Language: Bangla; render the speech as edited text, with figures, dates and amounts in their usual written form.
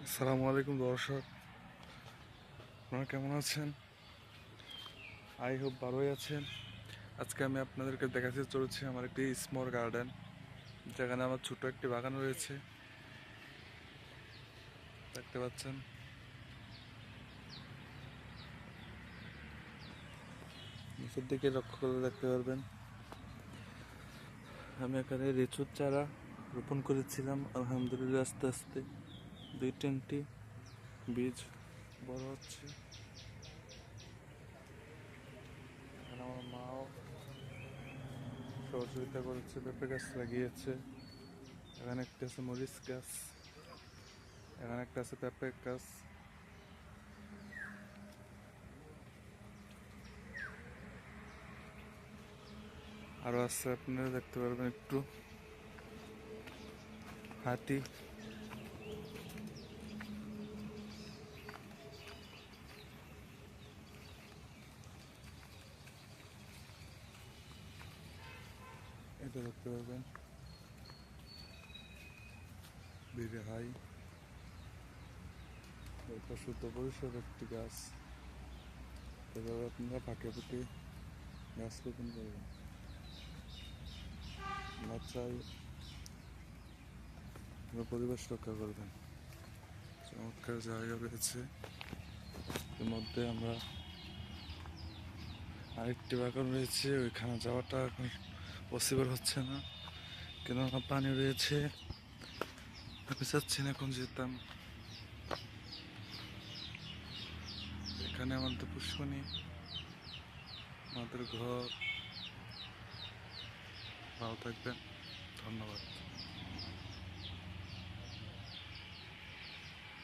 আসসালামু আলাইকুম দর্শক, আপনারা কেমন আছেন? আই হোপ ভালোই আছেন। আজকে আমি আপনাদেরকে দেখাতে চলেছি আমার একটি স্মল গার্ডেন, যেখানে আমার ছোট একটি বাগান রয়েছে। দেখতে পাচ্ছেন, নিচের দিকে লক্ষ্য করে দেখতে পারবেন আমি এখানে লিচুর চারা রোপণ করেছিলাম। আলহামদুলিল্লাহ আস্তে আস্তে 2-3টি বীজ বড় হচ্ছে। এখানে আমার মাও সহযোগিতা করেছে, পেঁপে গাছ লাগিয়েছে। এখানে একটা আছে মরিচ গাছ, এখানে একটা আছে পেঁপে গাছ। আরো আছে, আপনারা দেখতে পারবেন একটু হাতি। এটা দেখতে পারবেন বিরে হাই। এটা শুদ্ধ পরিসর একটি গাছ। এভাবে আপনারা ফাঁকে ফুটে গাছ রোপণ করবেন। চাই পরিবেশ রক্ষা করবেন। চমৎকার জায়গা রয়েছে। এর মধ্যে আমরা আরেকটি বাগান রয়েছে, ওইখানে যাওয়াটা এখন পসিবল হচ্ছে না, কেননা পানি রয়েছে। আমি চাচ্ছি না এখন যেতাম। এখানে আমাদের পুষ্করণী, আমাদের ঘর। ভালো থাকবেন, ধন্যবাদ।